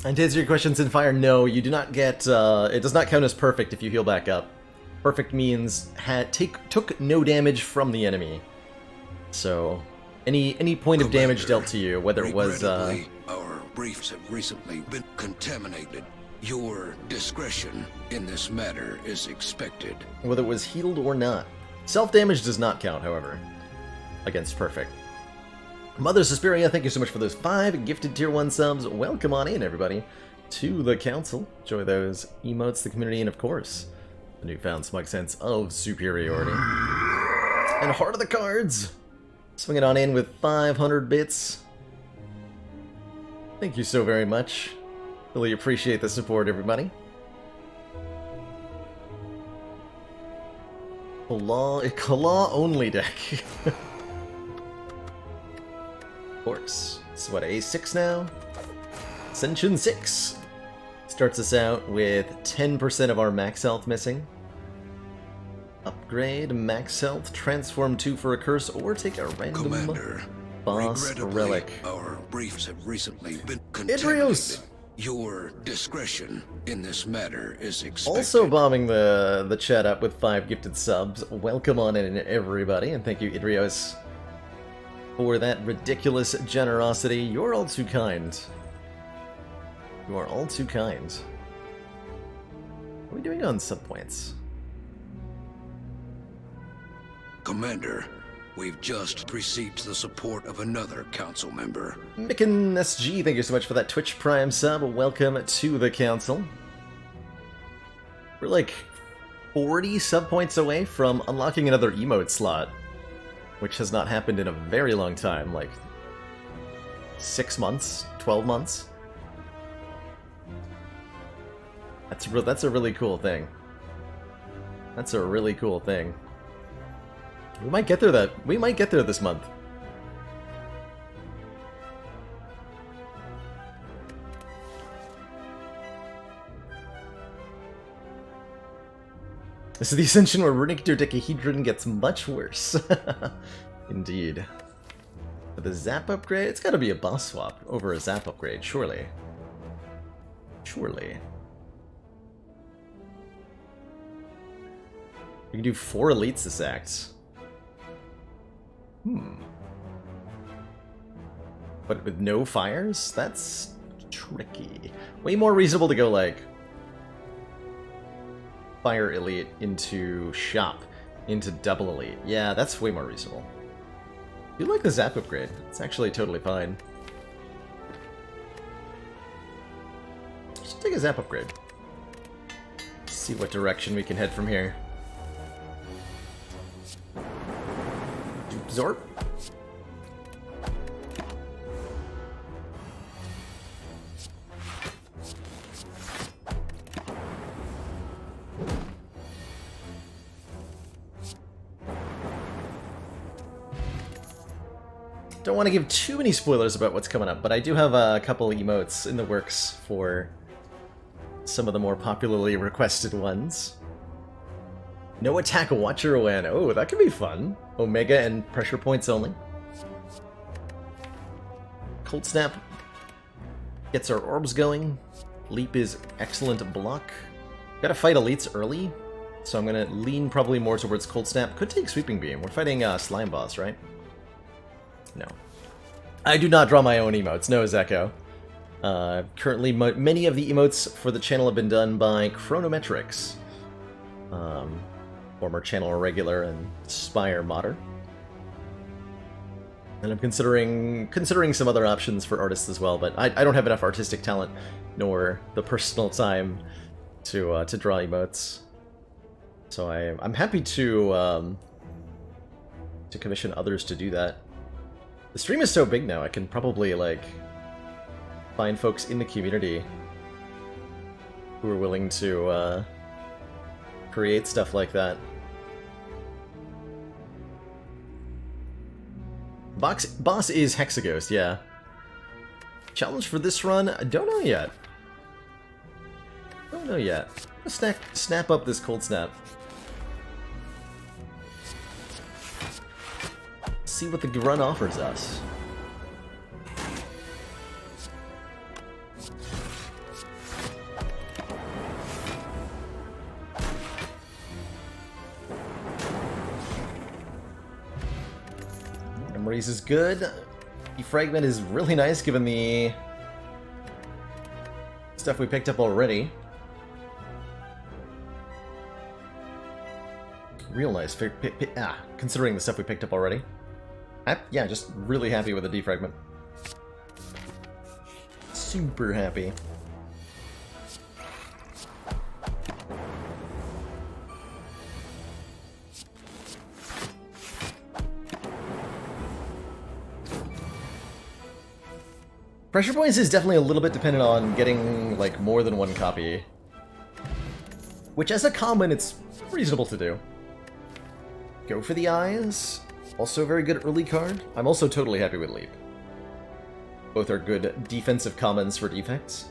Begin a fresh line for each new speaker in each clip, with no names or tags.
And to answer your questions in fire, no, you do not get, it does not count as perfect if you heal back up. Perfect means took no damage from the enemy. So, any point of damage dealt to you, whether it was,
our briefs have recently been contaminated. Your discretion in this matter is expected.
Whether it was healed or not. Self-damage does not count, however, against perfect. Mother Suspiria, thank you so much for those 5 gifted tier 1 subs. Welcome on in, everybody, to the council. Enjoy those emotes, the community, and of course, the newfound smug sense of superiority. And Heart of the Cards, swing it on in with 500 bits. Thank you so very much. Really appreciate the support, everybody. Claw only deck. Of course. So what, A6 now? Ascension 6. Starts us out with 10% of our max health missing. Upgrade, max health, transform 2 for a curse, or take a random
Commander,
boss relic.
Our briefs have recently been
Idrios!
contaminated. Your discretion in this matter is expected.
Also bombing the chat up with 5 gifted subs. Welcome on in, everybody, and thank you, Idrios, for that ridiculous generosity. You're all too kind. You are all too kind. What are we doing on sub points?
Commander, we've just received the support of another council member.
Micken SG, thank you so much for that Twitch Prime sub. Welcome to the council. We're like 40 sub points away from unlocking another emote slot, which has not happened in a very long time, like 6 months, 12 months. That's a really cool thing. That's a really cool thing. We might get there this month. This is the Ascension where runic dodecahedron gets much worse. Indeed. For the zap upgrade, it's gotta be a boss swap over a zap upgrade, surely. Surely. We can do 4 elites this act. But with no fires? That's tricky. Way more reasonable to go, like, fire elite into shop, into double elite. Yeah, that's way more reasonable. I do like the zap upgrade. It's actually totally fine. Just take a zap upgrade. See what direction we can head from here. Zorp. Don't want to give too many spoilers about what's coming up, but I do have a couple emotes in the works for some of the more popularly requested ones. No attack Watcher when. Oh, that could be fun. Omega and pressure points only. Cold Snap gets our orbs going. Leap is excellent block. Gotta fight elites early, so I'm gonna lean probably more towards Cold Snap. Could take Sweeping Beam. We're fighting Slime Boss, right? No. I do not draw my own emotes. No, Zeko. Currently, many of the emotes for the channel have been done by Chronometrics. Former channel regular and Spire modder. And I'm considering some other options for artists as well, but I don't have enough artistic talent nor the personal time to draw emotes. So I'm happy to commission others to do that. The stream is so big now, I can probably like find folks in the community who are willing to create stuff like that. Boss is Hexaghost, yeah. Challenge for this run? I don't know yet. Don't know yet. Let's snap up this Cold Snap. See what the run offers us. Freeze is good. Defragment is really nice given the stuff we picked up already. Real nice, considering the stuff we picked up already. Yeah, just really happy with the defragment. Super happy. Pressure points is definitely a little bit dependent on getting, like, more than one copy. Which, as a common, it's reasonable to do. Go for the eyes. Also a very good early card. I'm also totally happy with Leap. Both are good defensive commons for defects.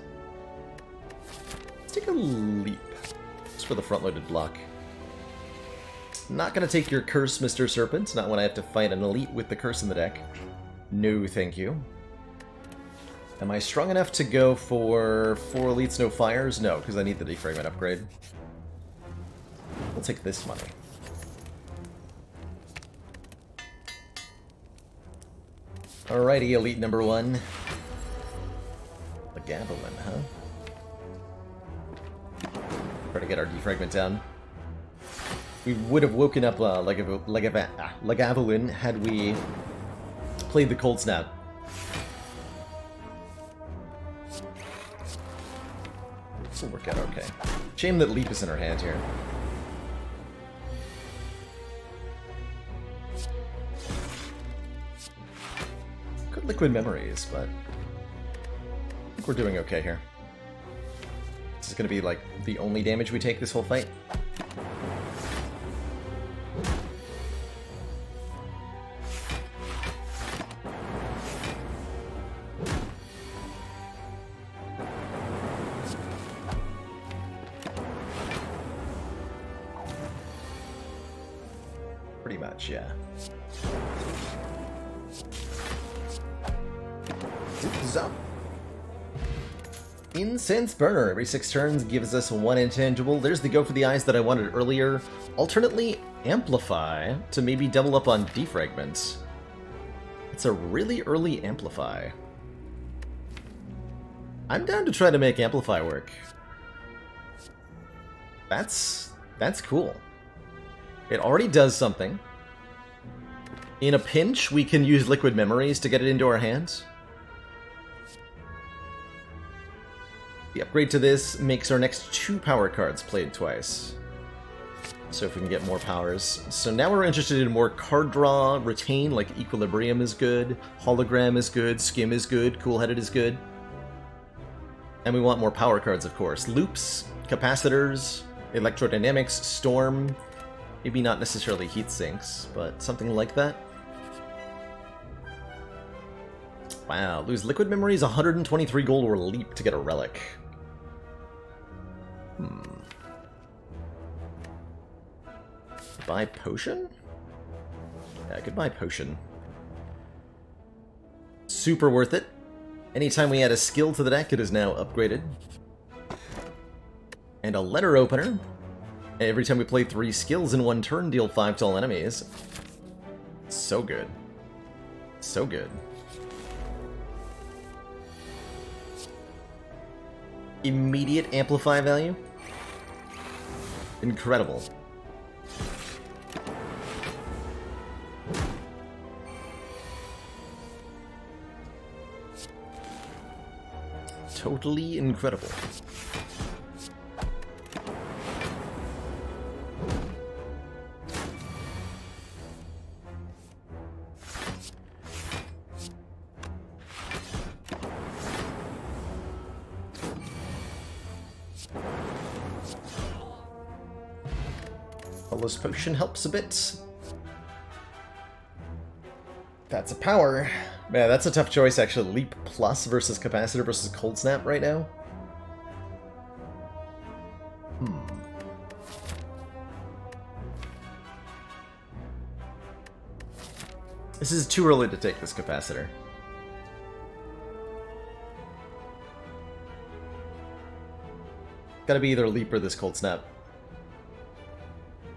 Let's take a Leap. Just for the front-loaded block. Not gonna take your Curse, Mr. Serpent. Not when I have to fight an elite with the Curse in the deck. No, thank you. Am I strong enough to go for 4 elites, no fires? No, because I need the defragment upgrade. We'll take this money. Alrighty, elite number 1. The Gavilan, huh? Try to get our defragment down. We would have woken up Lagavulin had we played the Cold Snap. This will work out okay. Shame that Leap is in her hand here. Good liquid memories, but I think we're doing okay here. This is going to be like the only damage we take this whole fight. Pretty much, yeah. Zap. Incense Burner. Every 6 turns gives us 1 intangible. There's the go for the eyes that I wanted earlier. Alternately, Amplify to maybe double up on Defragment. It's a really early Amplify. I'm down to try to make Amplify work. That's cool. It already does something. In a pinch, we can use Liquid Memories to get it into our hands. The upgrade to this makes our next 2 power cards played twice. So if we can get more powers. So now we're interested in more card draw, retain, like Equilibrium is good, Hologram is good, Skim is good, Cool-Headed is good. And we want more power cards, of course. Loops, Capacitors, Electrodynamics, Storm, maybe not necessarily Heat Sinks, but something like that. Wow, lose Liquid Memories, 123 gold, or Leap to get a Relic. Buy Potion? Yeah, I could buy Potion. Super worth it. Anytime we add a skill to the deck, it is now upgraded. And a Letter Opener. Every time we play 3 skills in 1 turn, deal 5 to all enemies. So good. So good. Immediate Amplify value. Incredible. Totally incredible. This potion helps a bit. That's a power. Man, that's a tough choice, actually. Leap Plus versus Capacitor versus Cold Snap right now. This is too early to take this Capacitor. Gotta be either Leap or this Cold Snap.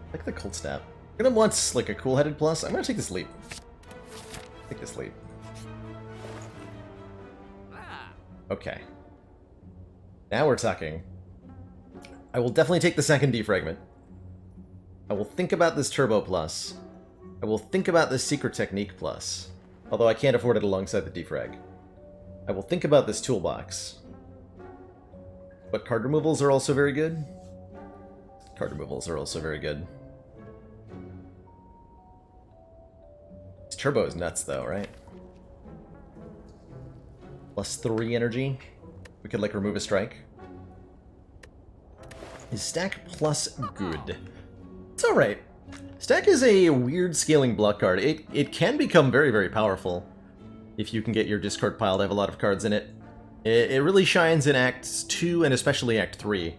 I like the Cold Snap. I'm gonna want like a Cool-Headed Plus. I'm gonna take this Leap. Take this lead. Okay. Now we're talking. I will definitely take the second defragment. I will think about this Turbo Plus. I will think about this Secret Technique Plus. Although I can't afford it alongside the defrag. I will think about this Toolbox. But card removals are also very good. Card removals are also very good. This Turbo is nuts though, right? +3 energy. We could like remove a strike. Is Stack Plus good? It's alright. Stack is a weird scaling block card. It can become very, very powerful if you can get your discard pile to have a lot of cards in it. It really shines in Acts 2 and especially Act 3.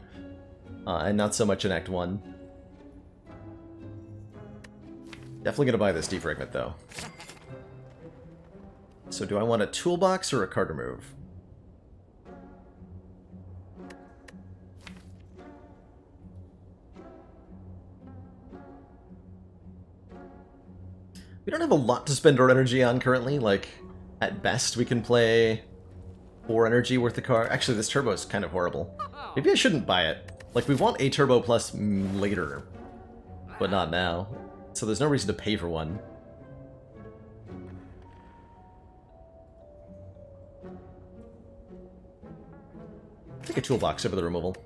And not so much in Act 1. Definitely gonna buy this defragment though. So do I want a toolbox or a card remove? We don't have a lot to spend our energy on currently. Like, at best, we can play 4 energy worth of card. Actually, this turbo is kind of horrible. Maybe I shouldn't buy it. Like, we want a turbo plus later, but not now. So there's no reason to pay for one. Take a toolbox over the removal.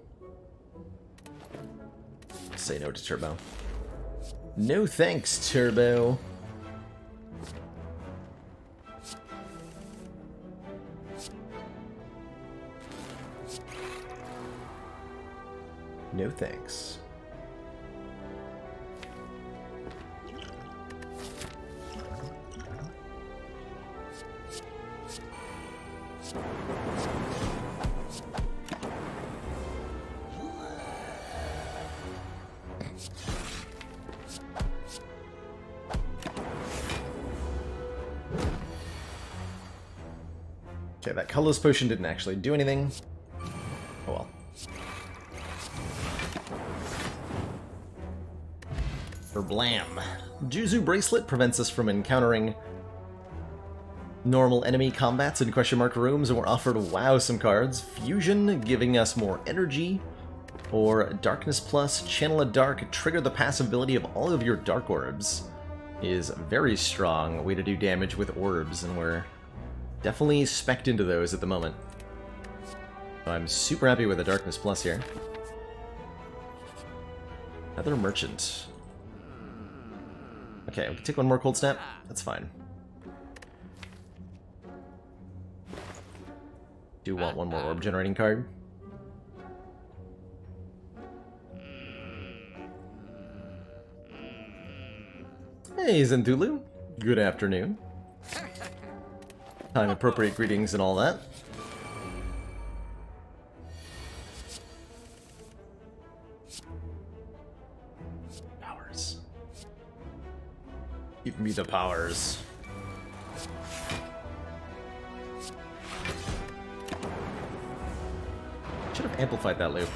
Say no to turbo. No thanks, turbo. No thanks. Okay, that colorless potion didn't actually do anything. Oh well. For blam. Juzu Bracelet prevents us from encountering normal enemy combats in question mark rooms, and we're offered wow some cards. Fusion, giving us more energy. Or Darkness Plus, channel a dark, trigger the passive ability of all of your dark orbs. Is a very strong way to do damage with orbs, and we're definitely spec'd into those at the moment. So I'm super happy with the Darkness Plus here. Another Merchant. Okay, we can take one more Cold Snap. That's fine. Do want one more orb generating card. Hey, Zendulu. Good afternoon. Time appropriate greetings and all that. Powers. Give me the powers. Should have amplified that loop.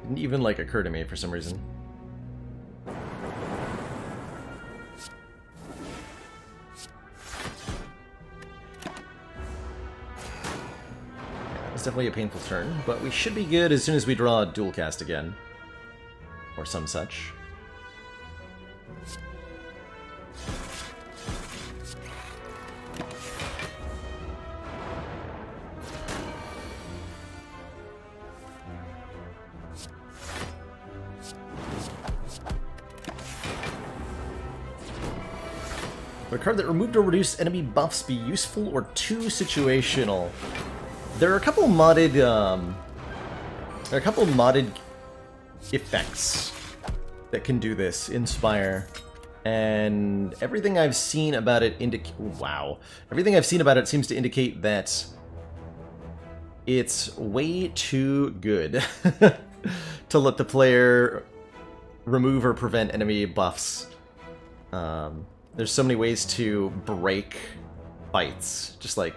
Didn't even like occur to me for some reason. Definitely a painful turn, but we should be good as soon as we draw a dual cast again. Or some such. A card that removed or reduced enemy buffs be useful or too situational. There are a couple modded, effects that can do this in Spire, and everything I've seen about it everything I've seen about it seems to indicate that it's way too good to let the player remove or prevent enemy buffs. There's so many ways to break fights, just like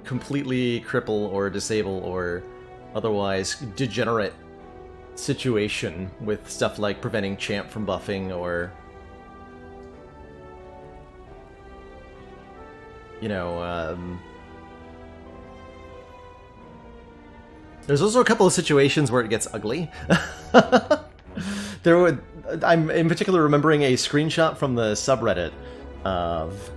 completely cripple or disable or otherwise degenerate situation with stuff like preventing Champ from buffing, or you know, there's also a couple of situations where it gets ugly. I'm in particular remembering a screenshot from the subreddit of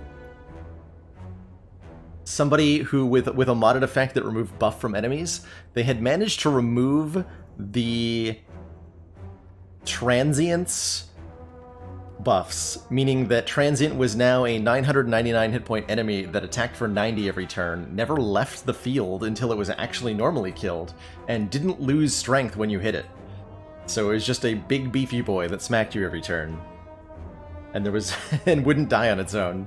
somebody who, with a modded effect that removed buff from enemies, they had managed to remove the transience buffs, meaning that transient was now a 999 hit point enemy that attacked for 90 every turn, never left the field until it was actually normally killed, and didn't lose strength when you hit it. So it was just a big beefy boy that smacked you every turn. And there was and wouldn't die on its own.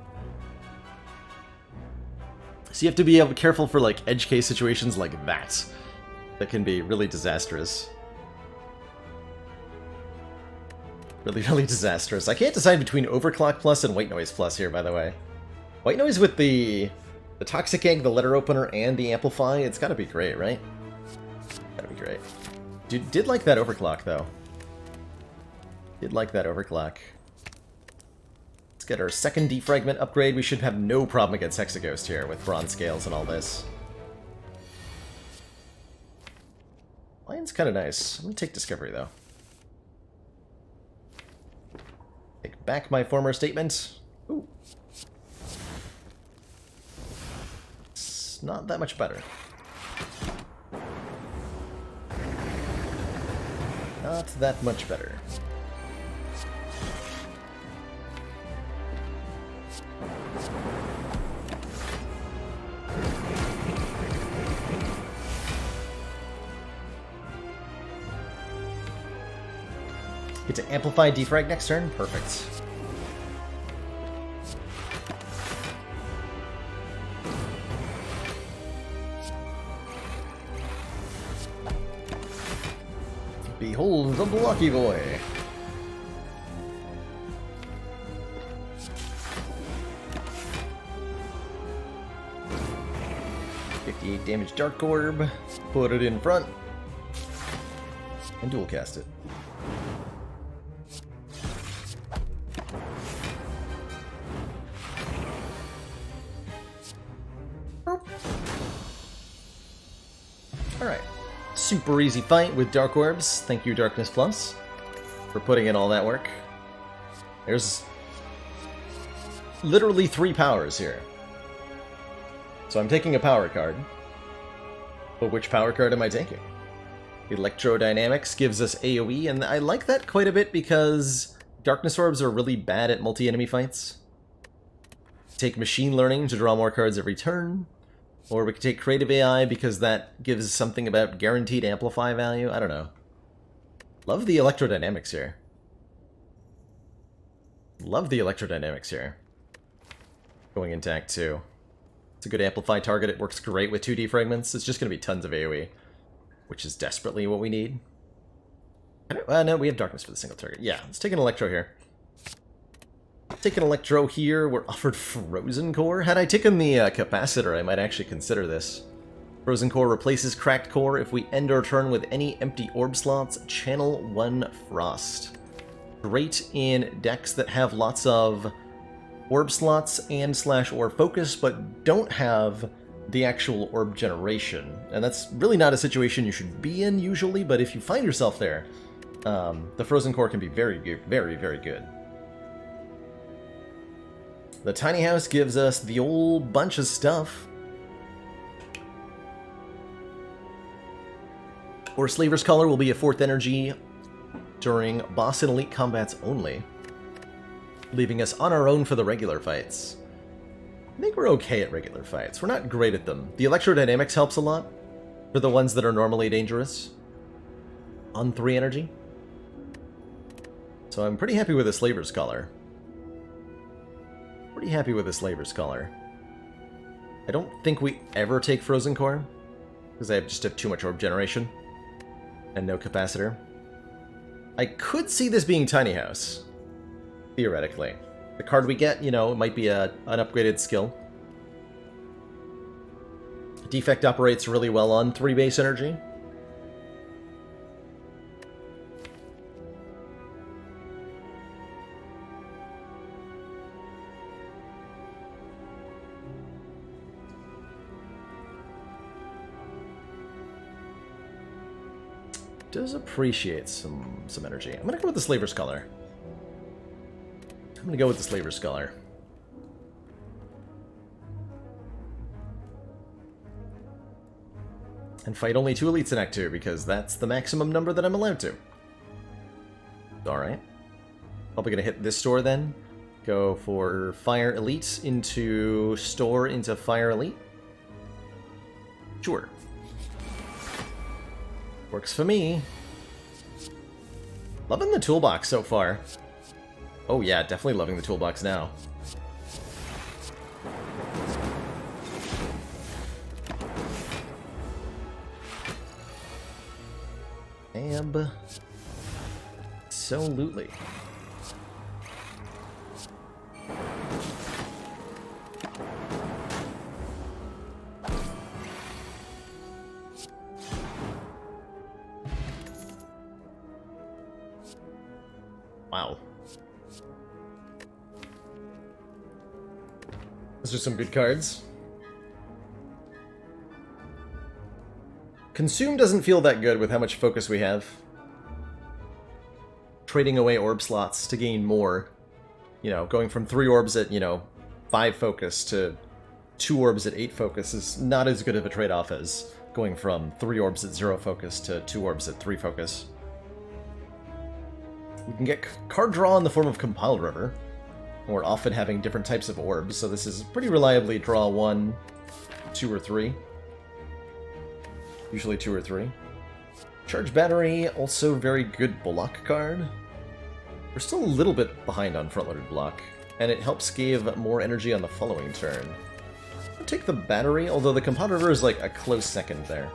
So you have to be careful for like edge case situations like that. That can be really disastrous. Really, really disastrous. I can't decide between Overclock Plus and White Noise Plus here, by the way. White Noise with the Toxic Egg, the Letter Opener, and the Amplify, it's gotta be great, right? Gotta be great. Dude, did like that Overclock, though. Did like that Overclock. Let's get our second Defragment upgrade. We should have no problem against Hexaghost here with Bronze Scales and all this. Lion's kind of nice. I'm gonna take Discovery, though. Take back my former statement. Ooh. It's not that much better. Not that much better. Get to amplify defrag next turn? Perfect. Behold the blocky boy! 58 damage Dark Orb. Put it in front. And dual cast it. Alright. Super easy fight with Dark Orbs. Thank you, Darkness Plus, for putting in all that work. There's literally 3 powers here. So I'm taking a power card. But which power card am I taking? Electrodynamics gives us AoE, and I like that quite a bit because Darkness Orbs are really bad at multi-enemy fights. Take Machine Learning to draw more cards every turn. Or we could take Creative AI because that gives something about guaranteed amplify value. I don't know. Love the electrodynamics here. Love the electrodynamics here. Going into Act 2. It's a good amplify target. It works great with 2D fragments. It's just going to be tons of AoE, which is desperately what we need. No, we have Darkness for the single target. Yeah, let's take an Electro here. Take an Electro here. We're offered Frozen Core. Had I taken the Capacitor, I might actually consider this. Frozen Core replaces Cracked Core. If we end our turn with any empty orb slots, channel 1 Frost. Great in decks that have lots of orb slots and /orb focus, but don't have the actual orb generation. And that's really not a situation you should be in usually, but if you find yourself there, the Frozen Core can be very good, very, very good. The Tiny House gives us the old bunch of stuff. Or Slaver's Collar will be a 4th energy during boss and elite combats only, leaving us on our own for the regular fights. I think we're okay at regular fights. We're not great at them. The electrodynamics helps a lot for the ones that are normally dangerous. On 3 energy. So I'm pretty happy with the Slaver's Collar. Pretty happy with the Slaver's Collar. I don't think we ever take Frozen Core, because I just have too much orb generation and no capacitor. I could see this being Tiny House, theoretically. The card we get, you know, it might be an upgraded skill. Defect operates really well on 3 base energy. does appreciate some energy. I'm gonna go with the Slaver's Color. I'm gonna go with the Slaver's Color. And fight only 2 elites in Act 2, because that's the maximum number that I'm allowed to. Alright. Probably gonna hit this store then. Go for Fire Elite into Store into Fire Elite. Sure. Works for me. Loving the toolbox so far. Oh yeah, definitely loving the toolbox now. Absolutely. Wow. Those are some good cards. Consume doesn't feel that good with how much focus we have. Trading away orb slots to gain more. You know, going from 3 orbs at, 5 focus to 2 orbs at 8 focus is not as good of a trade-off as going from 3 orbs at 0 focus to 2 orbs at 3 focus. We can get card draw in the form of Compiled River. We're often having different types of orbs, so this is pretty reliably draw 1, 2, or 3. Usually 2 or 3. Charge Battery, also very good block card. We're still a little bit behind on front-loaded block, and it helps give more energy on the following turn. I'll take the Battery, although the Compiled River is like a close second there.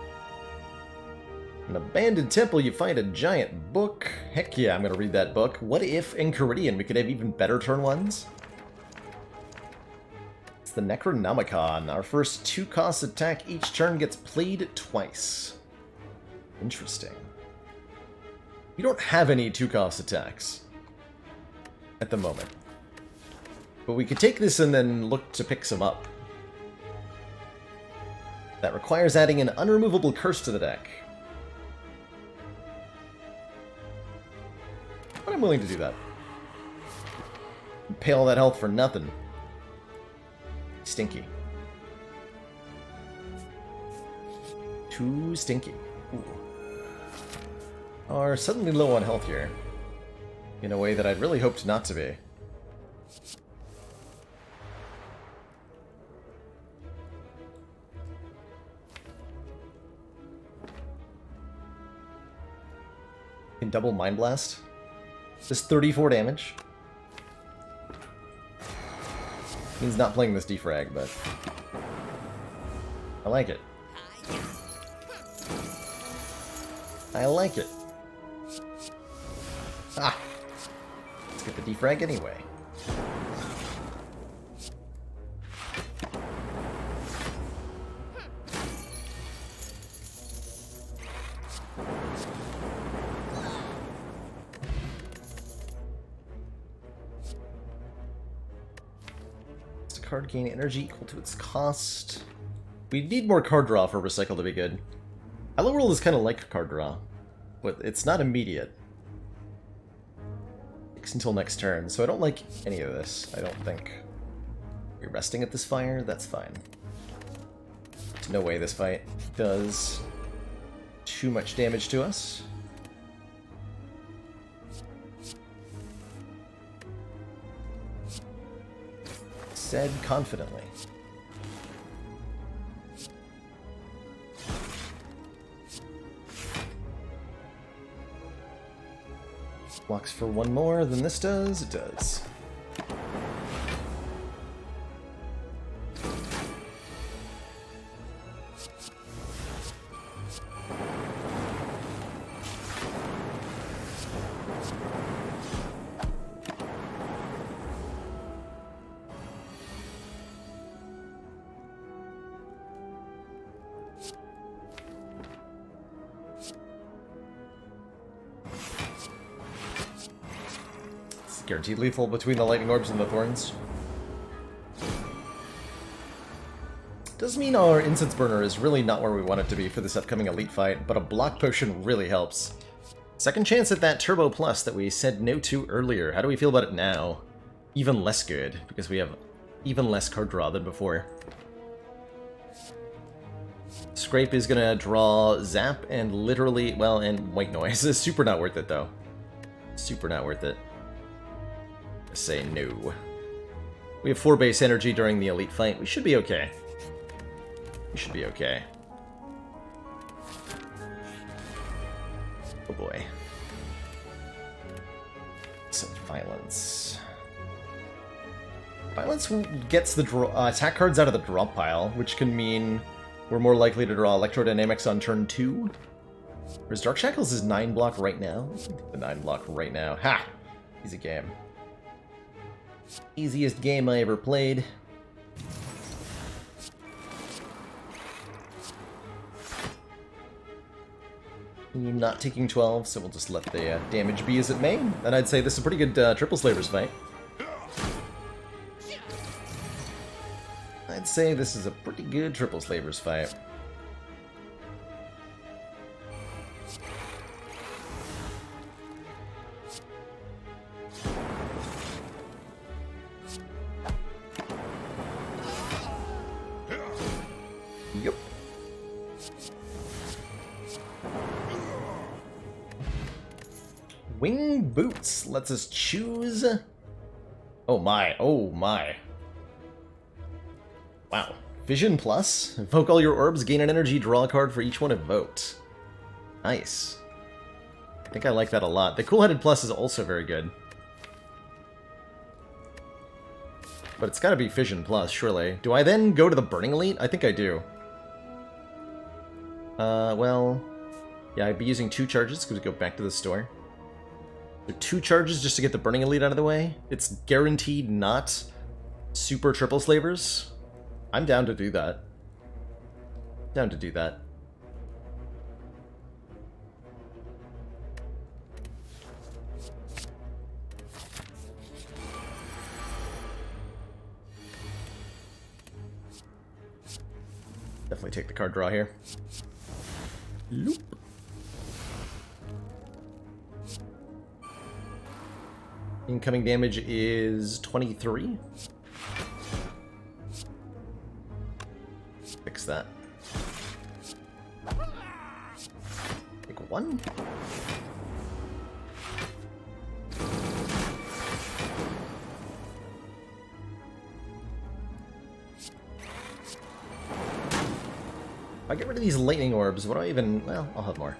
An abandoned temple, you find a giant book. Heck yeah, I'm gonna read that book. What if in Caridian we could have even better turn 1s? It's the Necronomicon. Our first 2-cost attack each turn gets played twice. Interesting. We don't have any 2-cost attacks at the moment. But we could take this and then look to pick some up. That requires adding an unremovable curse to the deck. But I'm willing to do that. Pay all that health for nothing. Stinky. Too stinky. Ooh. Are suddenly low on health here. In a way that I'd really hoped not to be. Can double Mind Blast. Does 34 damage. Means not playing this defrag, but I like it. I like it. Ah! Let's get the defrag anyway. Card gain energy equal to its cost. We need more card draw for Recycle to be good. Hello World is kind of like card draw, but it's not immediate. Takes until next turn, so I don't like any of this, I don't think. You're resting at this fire? That's fine. There's no way this fight does too much damage to us. Said confidently. Blocks for 1 more than this does. It does. Guaranteed lethal between the lightning orbs and the thorns. Does mean our incense burner is really not where we want it to be for this upcoming elite fight, but a block potion really helps. Second chance at that Turbo Plus that we said no to earlier. How do we feel about it now? Even less good, because we have even less card draw than before. Scrape is gonna draw Zap and literally, well, and White Noise. It's super not worth it, though. Super not worth it. Say no. We have 4 base energy during the elite fight. We should be okay. We should be okay. Oh boy. Some violence. Violence gets the attack cards out of the drop pile, which can mean we're more likely to draw Electrodynamics on turn 2. Whereas Dark Shackles is 9 block right now. The 9 block right now. Ha! Easy game. Easiest game I ever played. Not taking 12, so we'll just let the damage be as it may. And I'd say this is a pretty good Triple Slavers fight. I'd say this is a pretty good Triple Slavers fight. Yep. Wing Boots lets us choose... Oh my, oh my. Wow. Vision Plus. Evoke all your orbs, gain an energy, draw a card for each one evoked. Nice. I think I like that a lot. The Cool-Headed Plus is also very good. But it's gotta be Fission Plus, surely. Do I then go to the Burning Elite? I think I do. Well... Yeah, I'd be using 2 charges because we go back to the store. So 2 charges just to get the Burning Elite out of the way. It's guaranteed not super Triple Slavers. I'm down to do that. Down to do that. Definitely take the card draw here. Loop. Incoming damage is 23. Fix that. Take 1. If I get rid of these lightning orbs, what do I even... Well, I'll have more.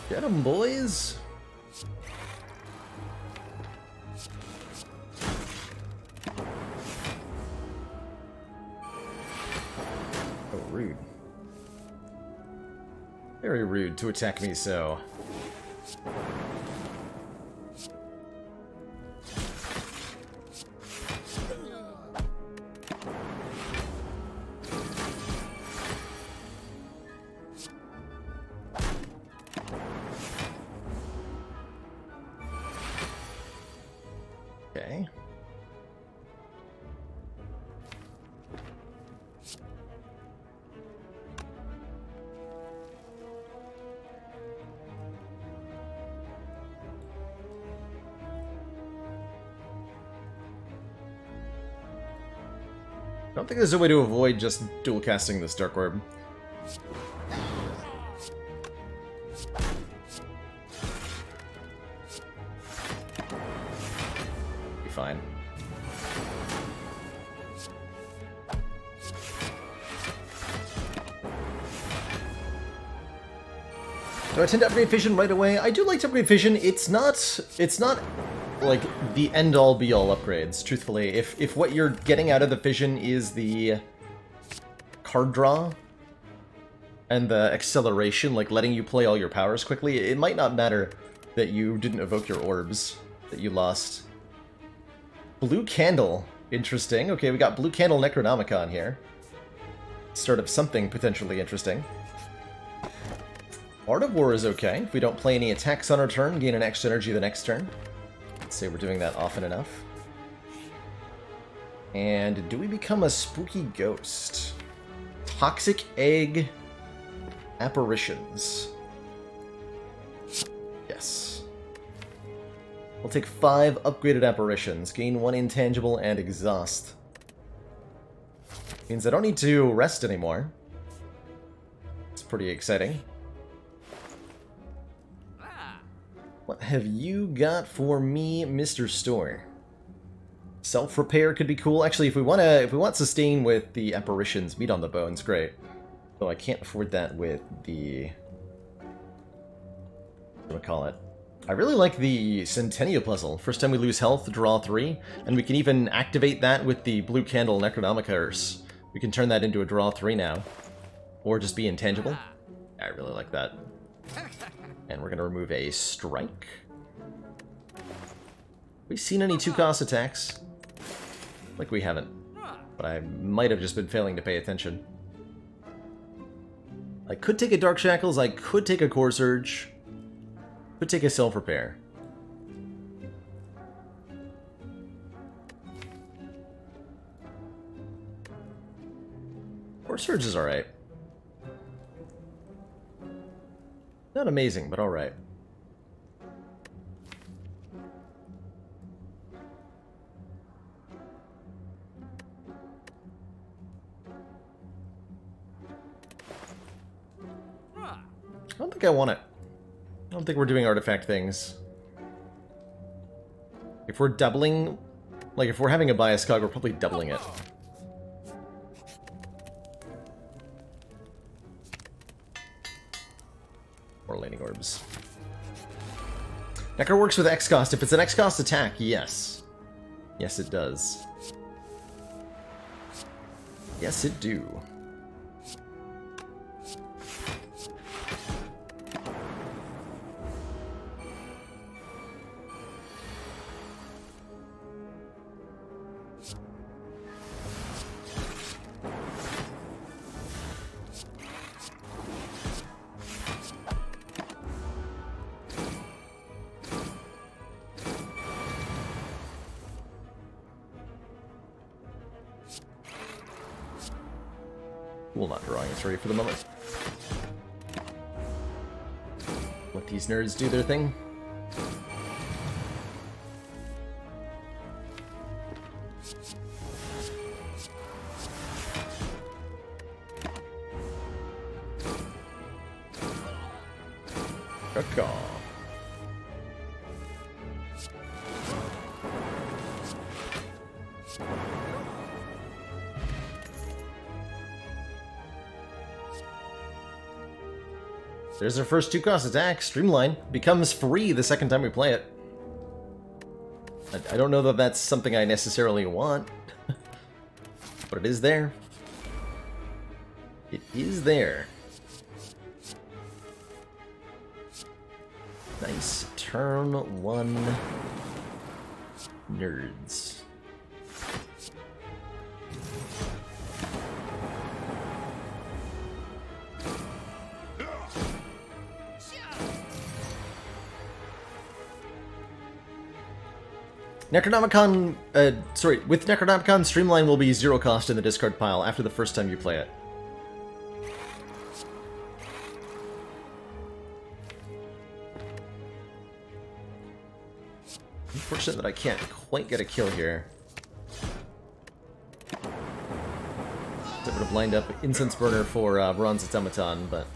Get 'em, boys! Oh, rude. Very rude to attack me so. Okay. I don't think there's a way to avoid just dual casting this Dark Orb. Be fine. Do I tend to upgrade Fission right away? I do like to upgrade Fission. It's not like the end-all be-all upgrades, truthfully. If what you're getting out of the Fission is the card draw and the acceleration, like letting you play all your powers quickly, it might not matter that you didn't evoke your orbs, that you lost. Blue Candle. Interesting. Okay, we got Blue Candle Necronomicon here. Start of something potentially interesting. Art of War is okay. If we don't play any attacks on our turn, gain an extra energy the next turn. Let's say we're doing that often enough. And do we become a spooky ghost? Toxic egg apparitions. Yes. We'll take 5 upgraded apparitions, gain 1 intangible, and exhaust. Means I don't need to rest anymore. It's pretty exciting. What have you got for me, Mr. Store? Self-repair could be cool. Actually, if we want sustain with the apparitions, meat on the bones, great. Though I can't afford that with the... what do I call it? I really like the Centennial puzzle. First time we lose health, draw 3, and we can even activate that with the blue candle Necronomicus. We can turn that into a draw 3 now. Or just be intangible. I really like that. And we're going to remove a strike. We seen any 2-cost attacks? Like we haven't. But I might have just been failing to pay attention. I could take a Dark Shackles, I could take a Core Surge. Could take a Self-Repair. Core Surge is alright. Not amazing, but alright. I don't think I want it. I don't think we're doing artifact things. If we're doubling... like, if we're having a bias cog, we're probably doubling it. Or laning orbs. Necro works with X-Cost. If it's an X-Cost attack, yes. Yes, it does. Yes, it do. Well, not drawing a 3 for the moment. Let these nerds do their thing. Caw. There's our first 2-cost attack. Streamline becomes free the second time we play it. I don't know that that's something I necessarily want, but it is there. It is there. Nice turn 1 nerds. Necronomicon, with Necronomicon, Streamline will be 0 cost in the discard pile after the first time you play it. Unfortunate that I can't quite get a kill here. That would have lined up Incense Burner for Bronze Automaton, but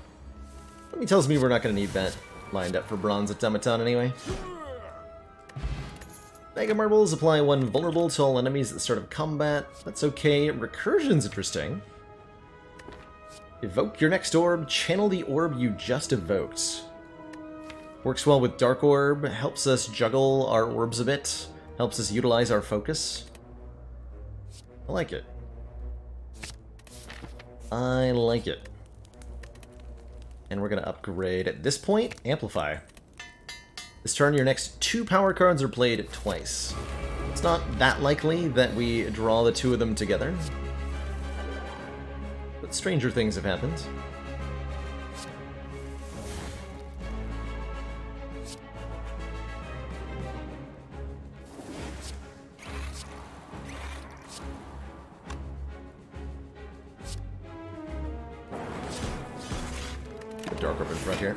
something tells me we're not going to need that lined up for Bronze Automaton anyway. Mega Marbles apply 1 vulnerable to all enemies at the start of combat. That's okay. Recursion's interesting. Evoke your next orb. Channel the orb you just evoked. Works well with Dark Orb. Helps us juggle our orbs a bit. Helps us utilize our focus. I like it. I like it. And we're going to upgrade, at this point, Amplify. This turn, your next 2 power cards are played twice. It's not that likely that we draw the 2 of them together, but stranger things have happened. the Dark Orb in front here.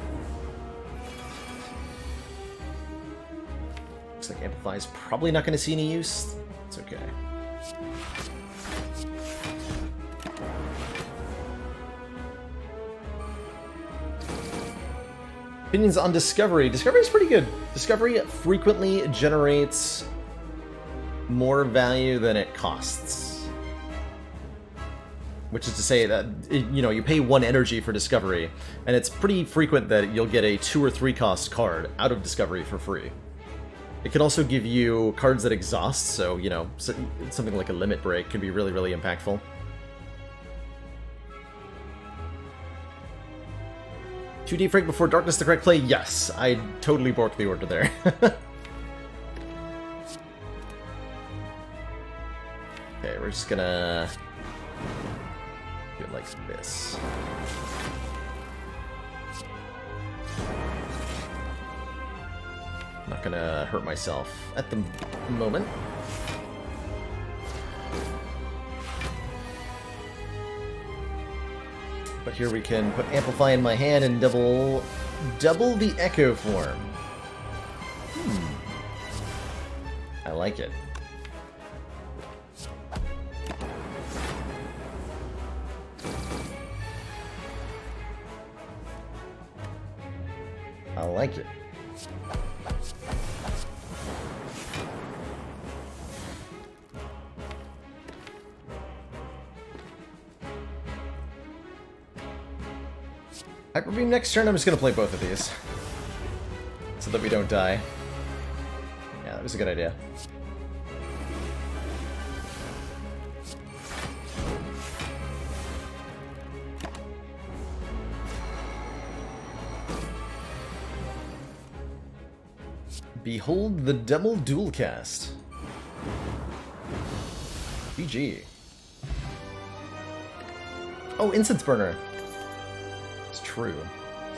Looks like Amplify is probably not going to see any use. It's okay. Opinions on Discovery. Discovery is pretty good. Discovery frequently generates more value than it costs. Which is to say that, you know, you pay 1 energy for Discovery, and it's pretty frequent that you'll get a 2 or 3 cost card out of Discovery for free. It can also give you cards that exhaust, so, you know, something like a Limit Break can be really, really impactful. 2D Frank before Darkness the correct play? Yes, I totally borked the order there. Okay, we're just gonna do it like this. Not gonna hurt myself at the moment. But here we can put Amplify in my hand and double the Echo form. I like it. I like it. Hyper Beam next turn, I'm just gonna play both of these. So that we don't die. Yeah, that was a good idea. Behold the double dual cast. GG. Oh, Incense Burner. It's true.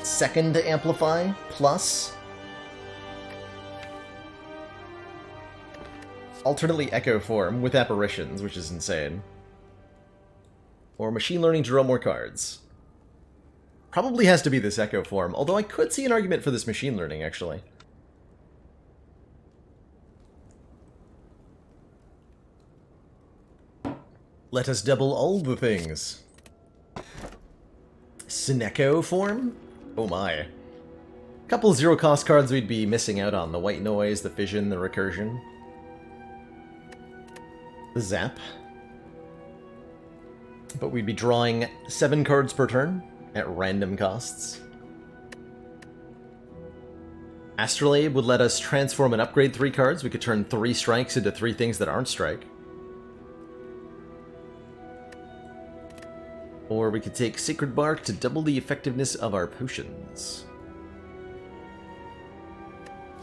Second to Amplify, plus alternately Echo form with apparitions, which is insane. Or Machine Learning to draw more cards. Probably has to be this Echo form, although I could see an argument for this Machine Learning, actually. Let us double all the things. Sineco form? Oh my. Couple zero-cost cards we'd be missing out on. The White Noise, the Fission, the Recursion. The Zap. But we'd be drawing 7 cards per turn at random costs. Astrolabe would let us transform and upgrade 3 cards. We could turn 3 strikes into 3 things that aren't strike. Or we could take Sacred Bark to double the effectiveness of our potions.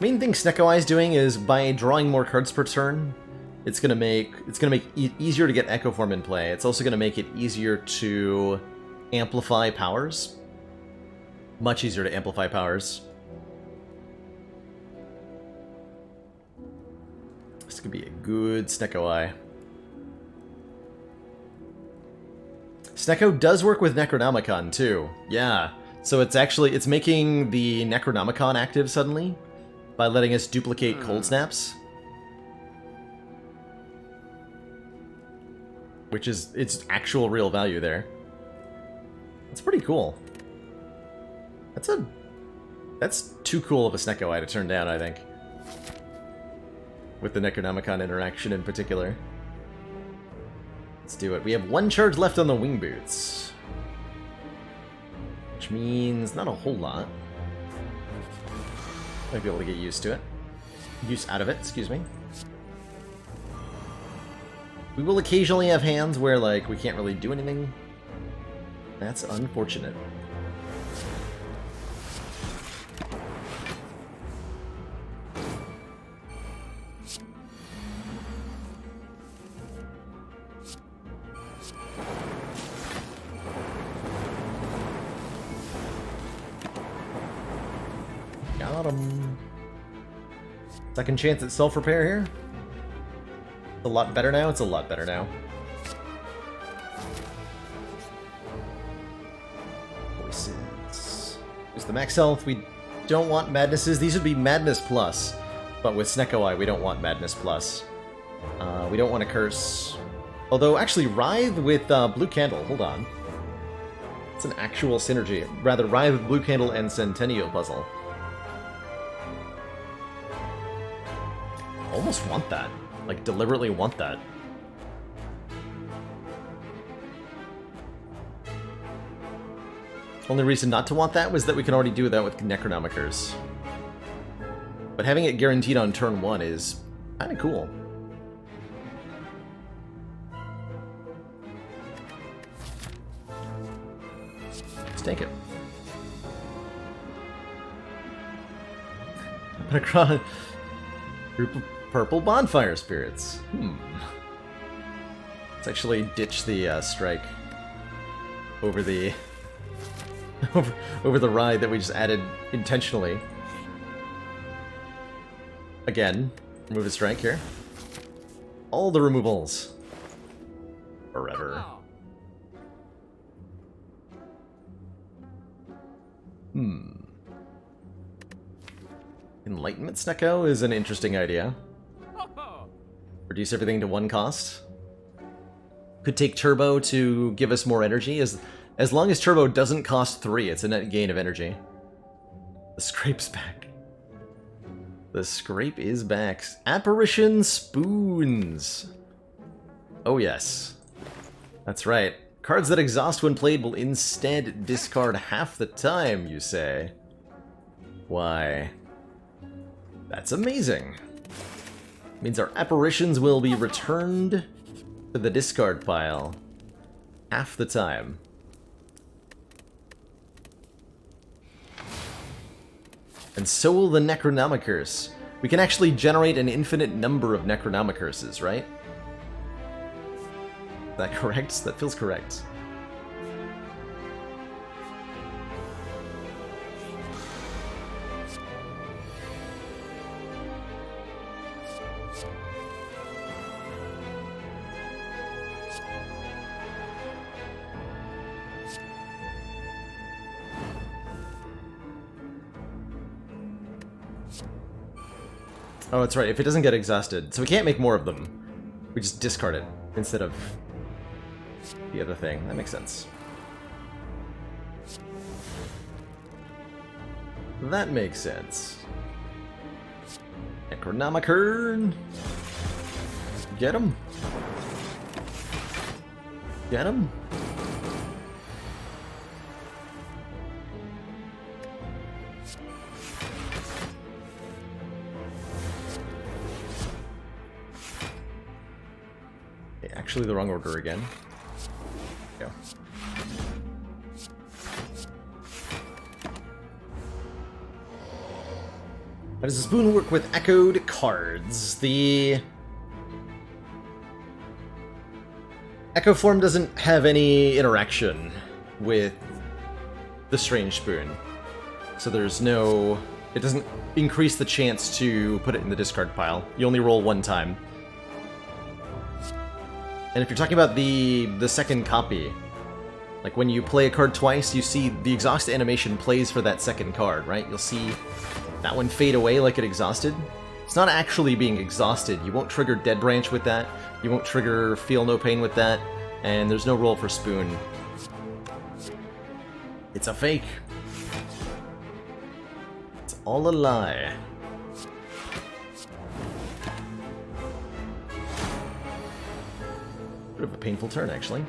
Main thing Snecko Eye is doing is by drawing more cards per turn, it's gonna make it easier to get Echo Form in play. It's also gonna make it easier to amplify powers. Much easier to amplify powers. This could be a good Snecko Eye. Snecko does work with Necronomicon, too. Yeah. So it's making the Necronomicon active suddenly by letting us duplicate Cold Snaps. Which is its actual real value there. It's pretty cool. That's too cool of a Snecko Eye to turn down, I think. With the Necronomicon interaction in particular. Let's do it. We have 1 charge left on the Wing Boots. Which means not a whole lot. Might be able to get used to it. Use out of it, excuse me. We will occasionally have hands where, like, we can't really do anything. That's unfortunate. Got him. Second chance at self-repair here. It's a lot better now. It's a lot better now. Voices. the max health. We don't want Madnesses. These would be Madness Plus. But with Snecko Eye, we don't want Madness Plus. We don't want to curse. Although, actually, Writhe with Blue Candle. Hold on. It's an actual synergy. Rather, Writhe with Blue Candle and Centennial Puzzle. Almost want that. Like, deliberately want that. Only reason not to want that was that we can already do that with Necronomicers. But having it guaranteed on turn 1 is kind of cool. Let's take it. I'm gonna group of purple bonfire spirits. Let's actually ditch the strike over the over the ride that we just added intentionally. Again, remove a strike here. All the removals. Forever. Enlightenment Snecko is an interesting idea. Reduce everything to 1 cost. Could take Turbo to give us more energy. As long as Turbo doesn't cost 3, it's a net gain of energy. The Scrape's back. The Scrape is back. Apparition Spoons. Oh yes. That's right. Cards that exhaust when played will instead discard half the time, you say. Why? That's amazing. Means our apparitions will be returned to the discard pile half the time. And so will the Necronomicers. We can actually generate an infinite number of Necronomicurses, right? Is that correct? That feels correct. Oh, that's right. If it doesn't get exhausted, so we can't make more of them. We just discard it instead of the other thing. That makes sense. That makes sense. Necronomicon! Get him! Get him! Actually, the wrong order again. Go. How does the spoon work with echoed cards? The Echo form doesn't have any interaction with the strange spoon. So there's no... It doesn't increase the chance to put it in the discard pile. You only roll 1 time. And if you're talking about the second copy, like when you play a card twice, you see the exhaust animation plays for that second card, right? You'll see that one fade away like it exhausted. It's not actually being exhausted. You won't trigger Dead Branch with that. You won't trigger Feel No Pain with that. And there's no roll for Spoon. It's a fake. It's all a lie. Bit of a painful turn, actually.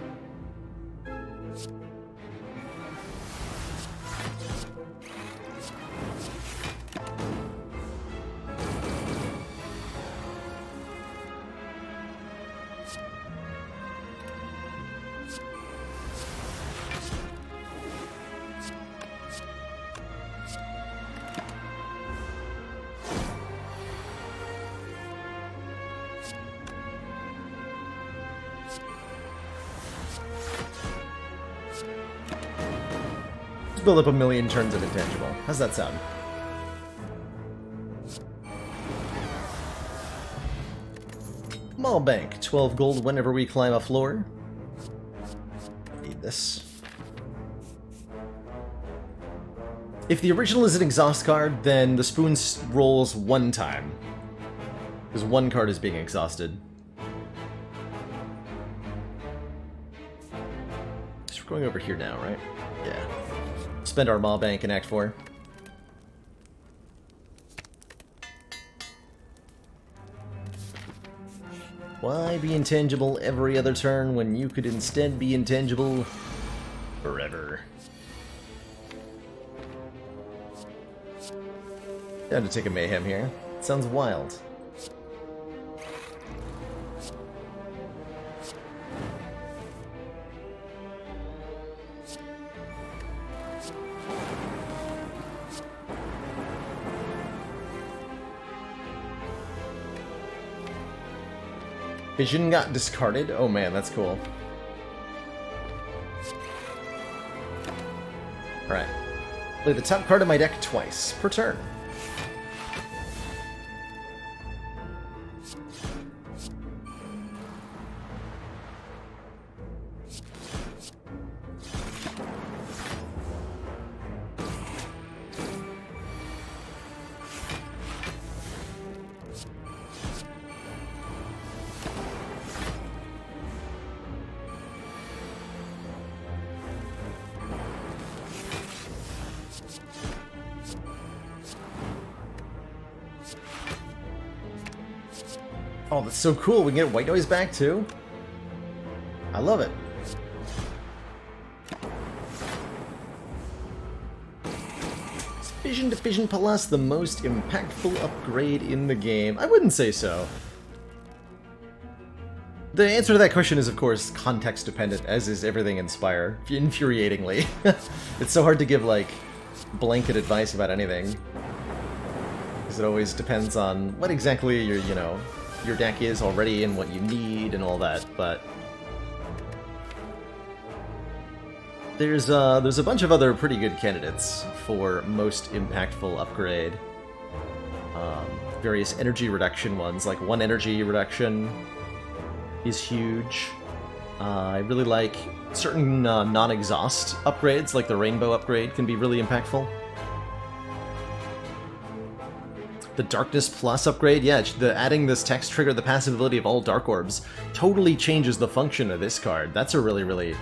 Build up a million turns of intangible. How's that sound? Mall Bank, 12 gold whenever we climb a floor. Need this. If the original is an exhaust card, then the spoon rolls one time. Because one card is being exhausted. So we're going over here now, right? Yeah. Spend our Maw Bank in Act 4. Why be intangible every other turn when you could instead be intangible forever? Down to take a Mayhem here. Sounds wild. Vision got discarded? Oh man, that's cool. Alright. Play the top card of my deck twice per turn. Oh, that's so cool. We can get white noise back, too. I love it. Is Vision to Vision Plus the most impactful upgrade in the game? I wouldn't say so. The answer to that question is, of course, context-dependent, as is everything in Spire, infuriatingly. It's so hard to give, like, blanket advice about anything. Because it always depends on what exactly your, you know, your deck is already and what you need and all that, but there's a bunch of other pretty good candidates for most impactful upgrade. Various energy reduction ones, like 1 energy reduction is huge. I really like certain non-exhaust upgrades, like the Rainbow upgrade can be really impactful. The Darkness Plus upgrade, yeah, adding this text trigger, the passive ability of all Dark Orbs, totally changes the function of this card. That's a really, really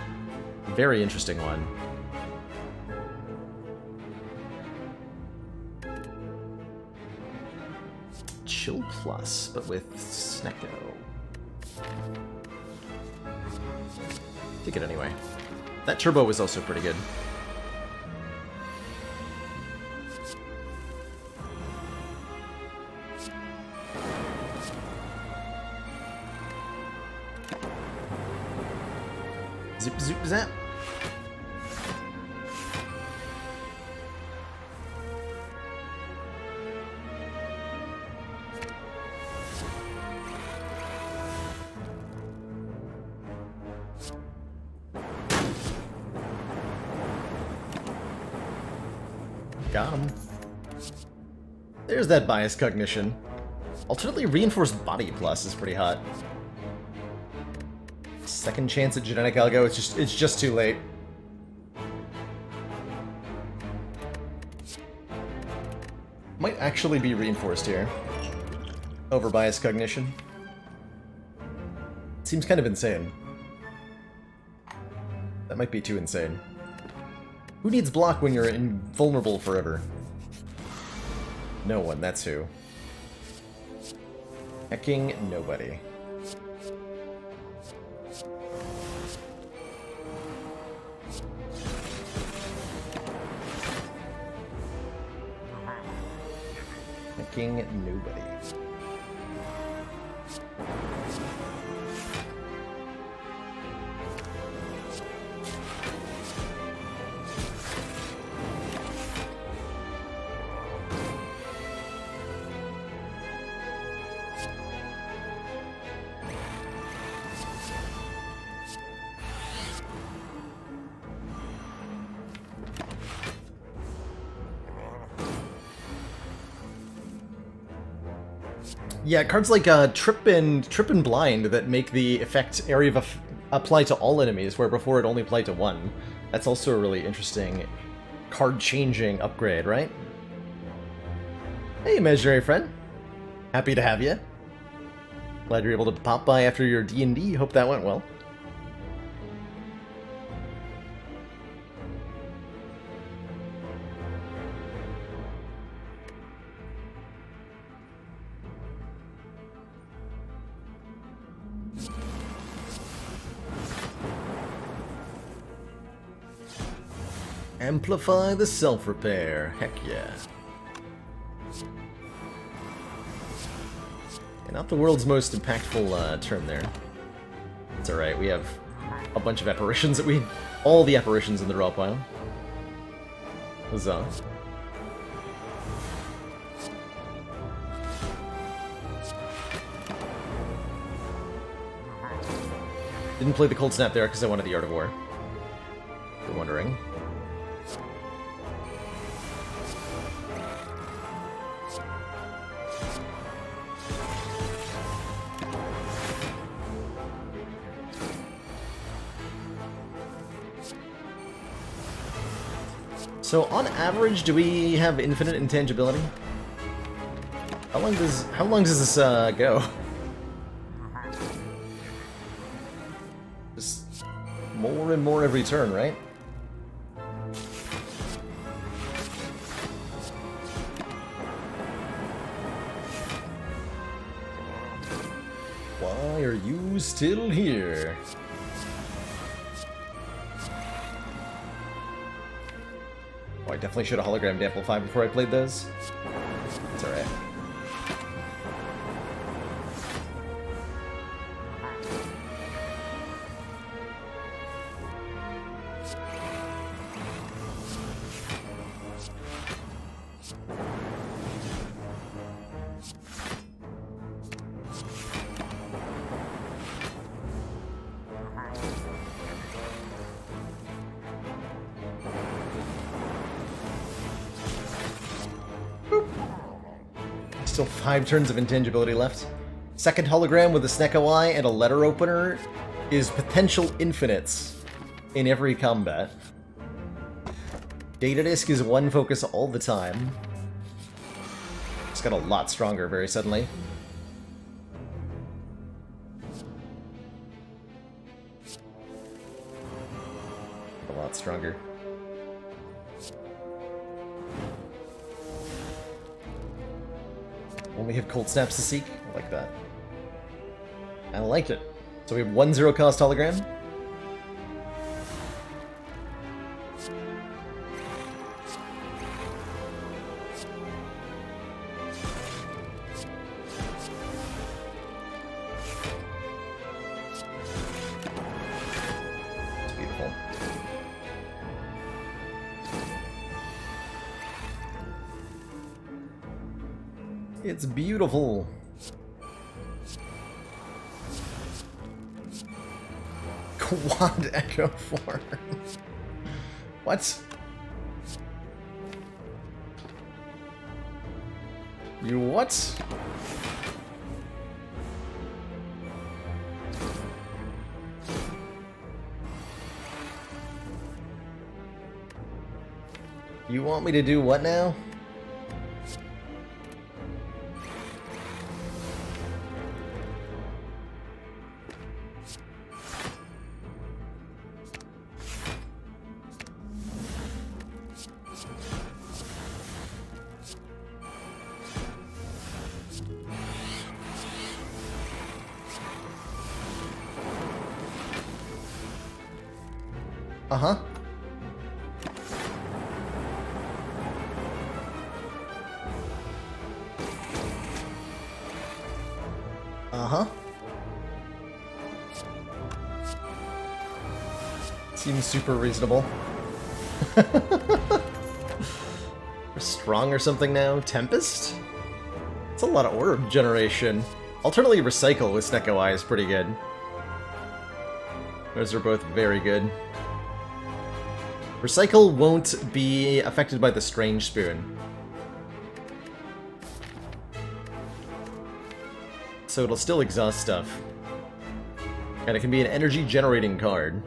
very interesting one. Chill Plus, but with Snecko. Take it anyway. That Turbo was also pretty good. Zip, zip, zap. Got him. There's that bias cognition. Alternately, Reinforced Body Plus is pretty hot. Second chance at genetic algo, it's just too late. Might actually be reinforced here. Over bias cognition. Seems kind of insane. That might be too insane. Who needs block when you're invulnerable forever? No one, that's who. Hecking nobody. Nobody. Yeah, cards like Trip and Blind that make the effect area of apply to all enemies, where before it only applied to one. That's also a really interesting card-changing upgrade, right? Hey, imaginary friend. Happy to have you. Glad you're able to pop by after your D&D. Hope that went well. Amplify the self-repair. Heck yeah. Not the world's most impactful term there. It's alright, we have a bunch of apparitions that all the apparitions in the draw pile. Huzzah. Didn't play the Cold Snap there because I wanted the Art of War. If you're wondering. So on average, do we have infinite intangibility? How long does this go? Just more and more every turn, right? Why are you still here? Oh, I definitely should have hologrammed Amplify before I played those. It's alright. Still 5 turns of intangibility left. Second hologram with a Snecko Eye and a letter opener is potential infinites in every combat. Data Disk is 1 focus all the time. It's got a lot stronger very suddenly. A lot stronger. Only have Cold Snaps to seek? I like that. I like it. So we have 1 0 cost hologram. It's beautiful. It's beautiful. Quad Echo form. What? You what? You want me to do what now? Uh-huh. Uh-huh. Seems super reasonable. We're strong or something now? Tempest? It's a lot of orb generation. Alternately, Recycle with Snecko Eye is pretty good. Those are both very good. Recycle won't be affected by the Strange Spoon. So it'll still exhaust stuff. And it can be an energy generating card.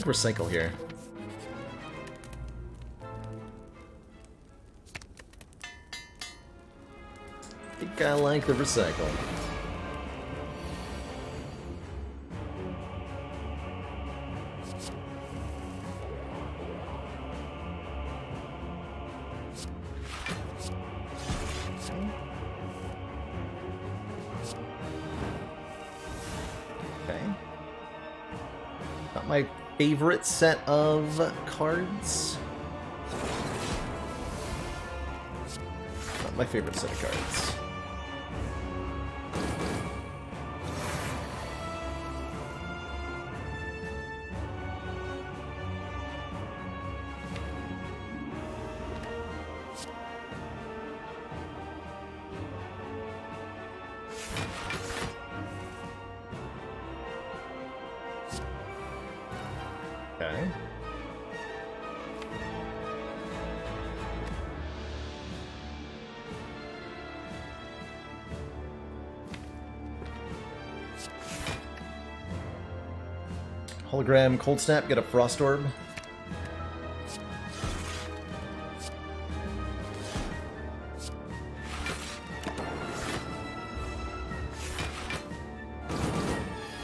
like recycle here. I think I like the recycle. Not my favorite set of cards. Not my favorite set of cards. Okay. Hologram Cold Snap, get a Frost Orb.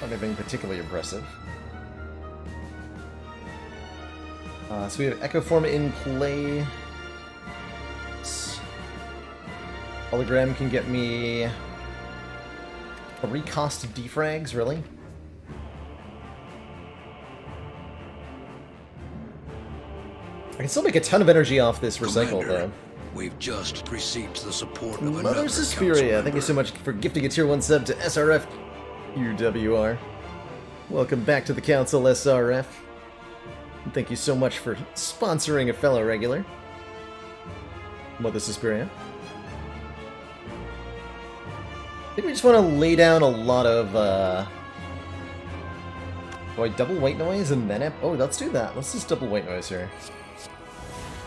Not anything particularly impressive. So we have Echo Form in play. Hologram can get me 3 cost defrags, really? I can still make a ton of energy off this recycle,
Commander,
though.
We've just received the support of
Mother
another
Suspiria, thank you so much for gifting a tier 1 sub to SRF UWR. Welcome back to the Council, SRF. And thank you so much for sponsoring a fellow regular. Mother Suspiria. I think we just want to lay down a lot of, Oh, I double white noise and then... Oh, let's do that. Let's just double white noise here.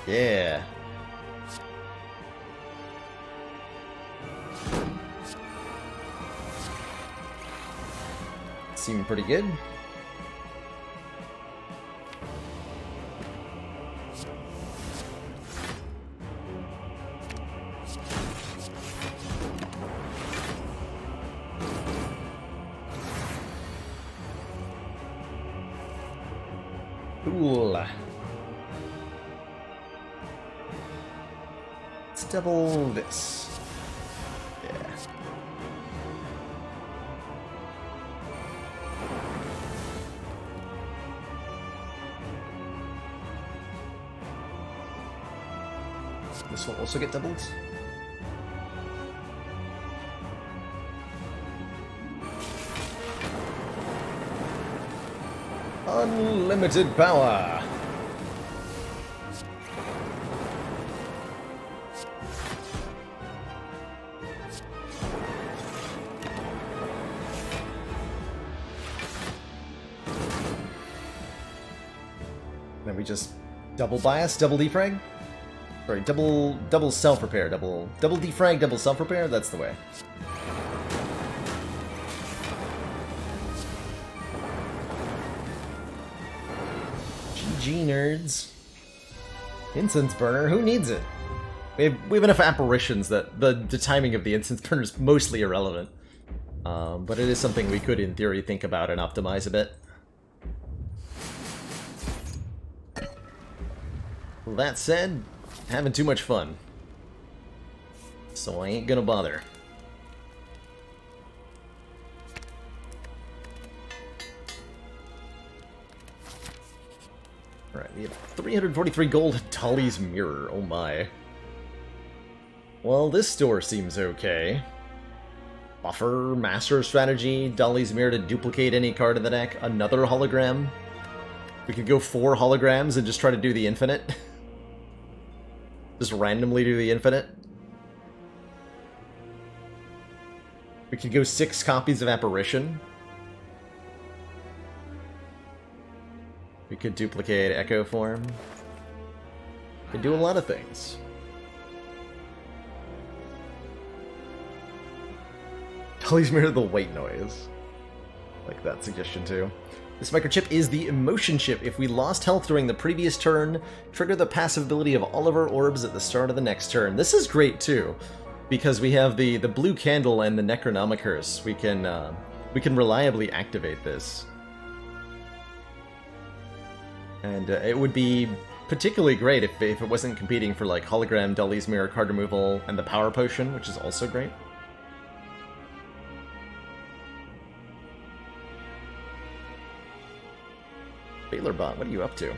Yeah. Seem pretty good. Cool. Let's double this. Yeah. This will also get doubled. Unlimited power. Then we just double bias, double defrag. Sorry, double self repair, double defrag, double self repair. That's the way. GG nerds. Incense burner, who needs it? We have enough apparitions that the timing of the incense burner is mostly irrelevant. But it is something we could, in theory, think about and optimize a bit. Well, that said, having too much fun. So I ain't gonna bother. Alright, we have 343 gold at Dolly's Mirror, oh my. Well, this store seems okay. Buffer, Master Strategy, Dolly's Mirror to duplicate any card in the deck, another hologram. We could go 4 holograms and just try to do the infinite. Just randomly do the infinite. We could go 6 copies of Apparition. We could duplicate Echo Form. We could do a lot of things. Dolly's Mirror the white noise. Like that suggestion too. This microchip is the emotion chip. If we lost health during the previous turn, trigger the passive ability of all of our orbs at the start of the next turn. This is great too, because we have the blue candle and the Necronomicurse. We can reliably activate this. And it would be particularly great if it wasn't competing for like Hologram, Dolly's Mirror, card removal, and the Power Potion, which is also great. Bailerbot, what are you up to?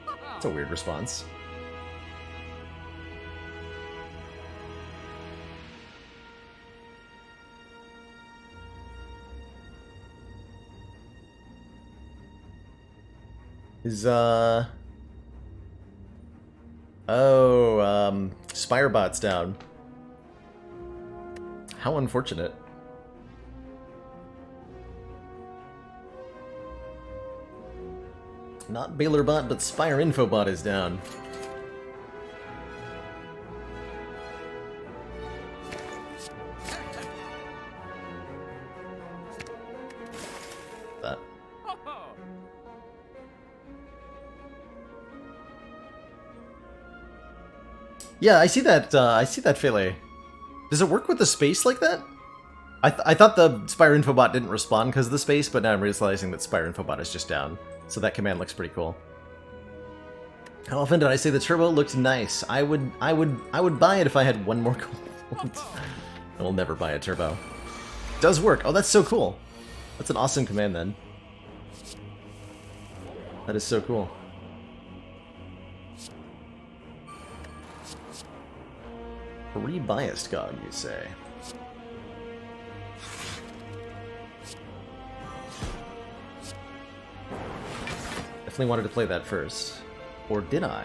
That's a weird response. Is, Spirebot's down. How unfortunate. Not Bailerbot, but Spire Infobot is down. That. Yeah, I see that. I see that, Fele. Does it work with the space like that? I thought the Spire Infobot didn't respond because of the space, but now I'm realizing that Spire Infobot is just down. So that command looks pretty cool. How often did I say the turbo looked nice? I would buy it if I had one more gold. I will never buy a turbo. It does work. Oh, that's so cool. That's an awesome command then. That is so cool. Rebiased God, you say? Definitely wanted to play that first. Or did I?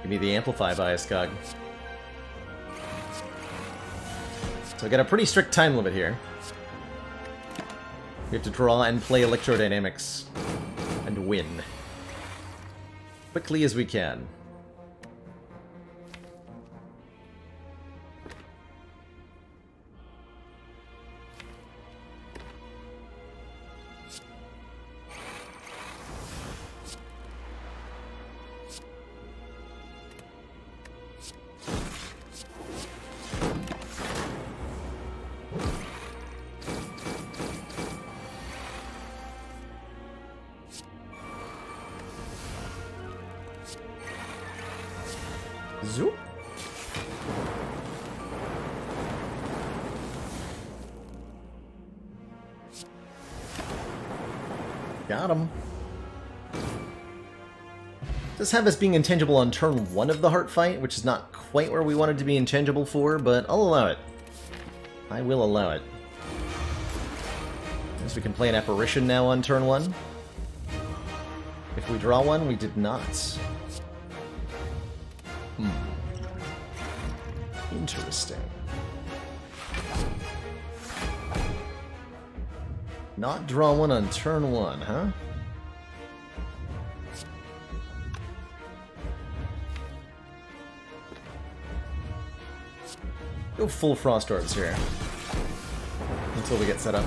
Give me the Amplify Bias Cog. So I got a pretty strict time limit here. We have to draw and play Electrodynamics and win. Quickly as we can. Zoop. Got him. Does have us being intangible on turn 1 of the heart fight, which is not quite where we wanted to be intangible for, but I'll allow it. I will allow it. Guess we can play an apparition now on turn 1. If we draw one, we did not. Interesting. Not draw one on turn 1, huh? Go full Frost Orbs here. Until we get set up.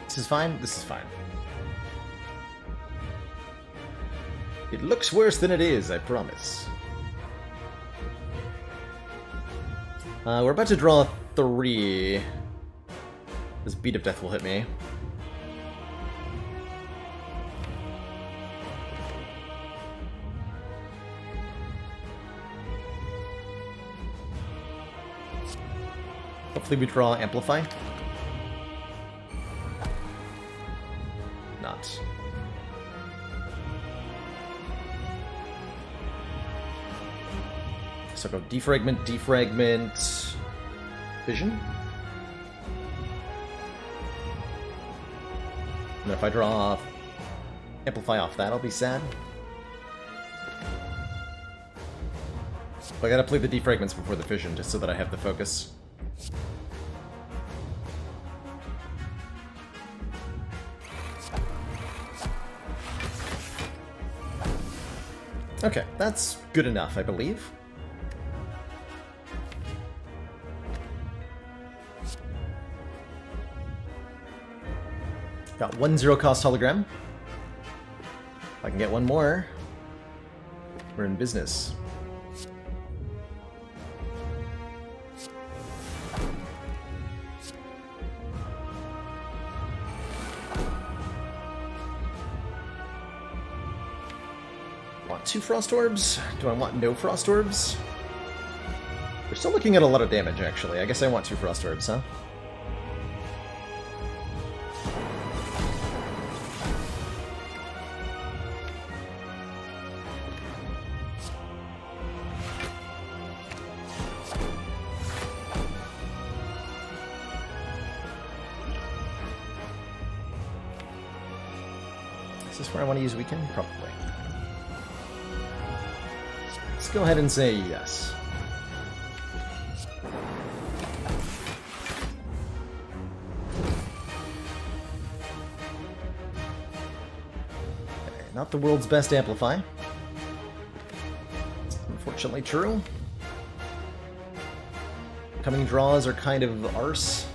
This is fine? This is fine. It looks worse than it is, I promise. We're about to draw 3. This Beat of Death will hit me. Hopefully we draw Amplify. Not. So go Defragment, Defragment, Vision. And if I draw off, Amplify off that, I'll be sad. But I gotta play the Defragments before the Fission, just so that I have the focus. Okay, that's good enough, I believe. Got one zero-cost hologram. If I can get one more, we're in business. Want 2 frost orbs? Do I want no frost orbs? We're still looking at a lot of damage, actually. I guess I want 2 frost orbs, huh? Is this where I want to use weaken? Probably. Let's go ahead and say yes. Okay, not the world's best amplify. Unfortunately true. Coming draws are kind of arse.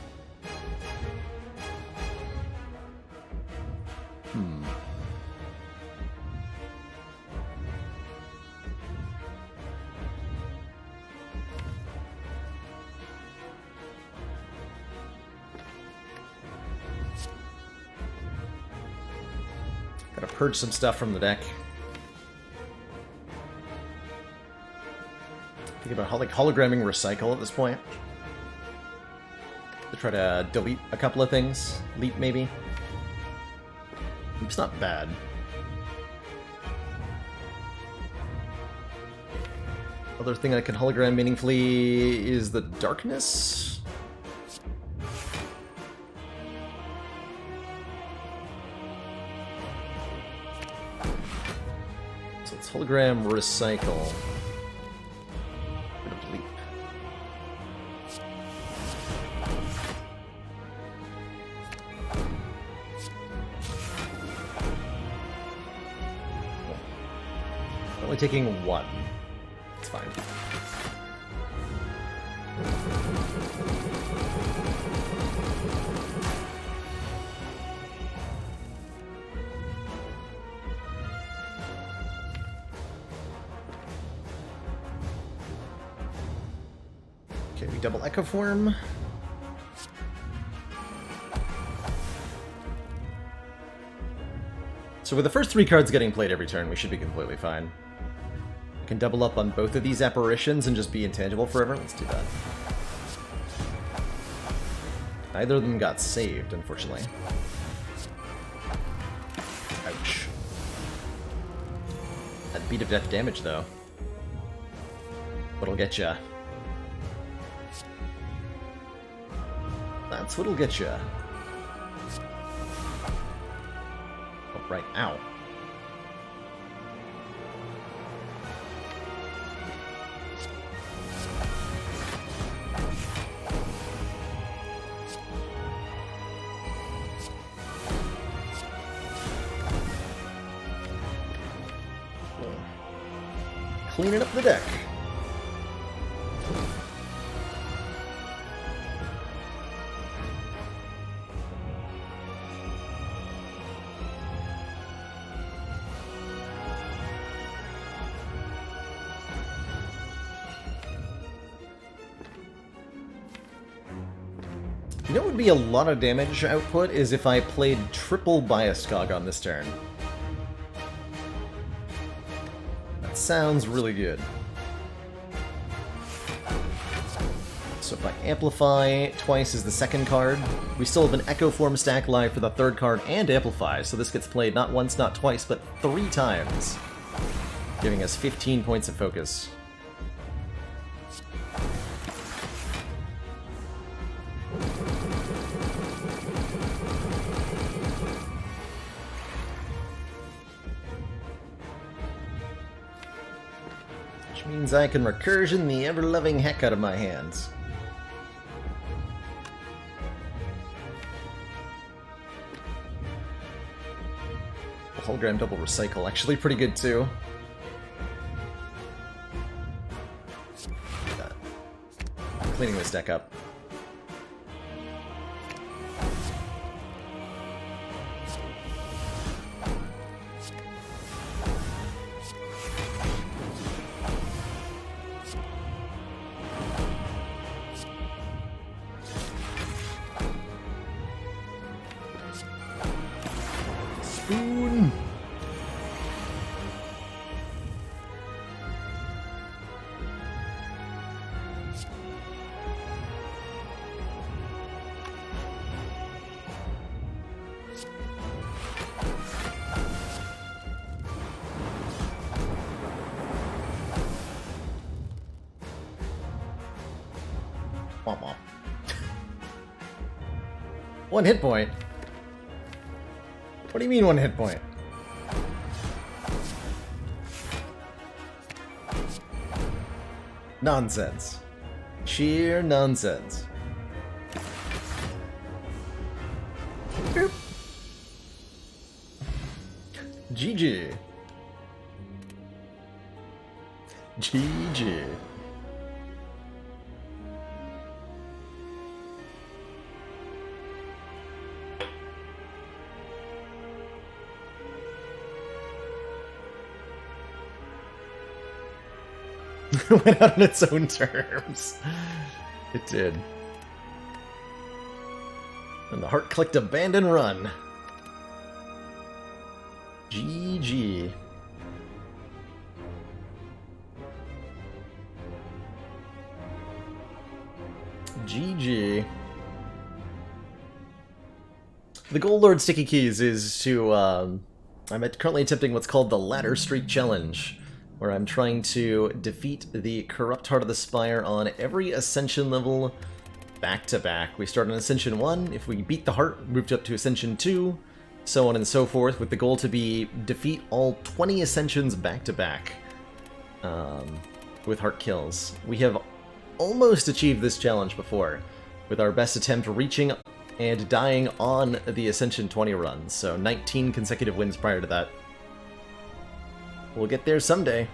Gotta purge some stuff from the deck. Think about hologramming recycle at this point. To try to delete a couple of things. Leap, maybe. Leap's not bad. Other thing I can hologram meaningfully is the darkness. So it's hologram recycle. Leap. Only taking 1. It's fine. Okay, we double Echo Form. So with the first 3 cards getting played every turn, we should be completely fine. We can double up on both of these apparitions and just be intangible forever. Let's do that. Neither of them got saved, unfortunately. Ouch. That beat of death damage, though. What'll get ya? That's what'll get ya. Oh, right. Ow. Cleaning up the deck. You know what would be a lot of damage output is if I played triple Bioscog on this turn. That sounds really good. So if I amplify twice as the second card, we still have an Echo Form stack live for the third card and amplify, so this gets played not once, not twice, but 3 times, giving us 15 points of focus. Which means I can recursion the ever-loving heck out of my hands. Hologram double recycle, actually pretty good too. Cleaning this deck up. Spoon! Womp womp. 1 hit point? What do you mean 1 hit point? Nonsense. Sheer nonsense. Boop. GG. GG. Went out on its own terms. It did. And the heart clicked abandon run. GG. GG. The Gold Lord Sticky Keys is to, I'm currently attempting what's called the Ladder Streak Challenge, where I'm trying to defeat the Corrupt Heart of the Spire on every Ascension level back-to-back. We start on Ascension 1, if we beat the heart, moved up to Ascension 2, so on and so forth, with the goal to be defeat all 20 Ascensions back-to-back with heart kills. We have almost achieved this challenge before, with our best attempt reaching and dying on the Ascension 20 run, so 19 consecutive wins prior to that. We'll get there someday.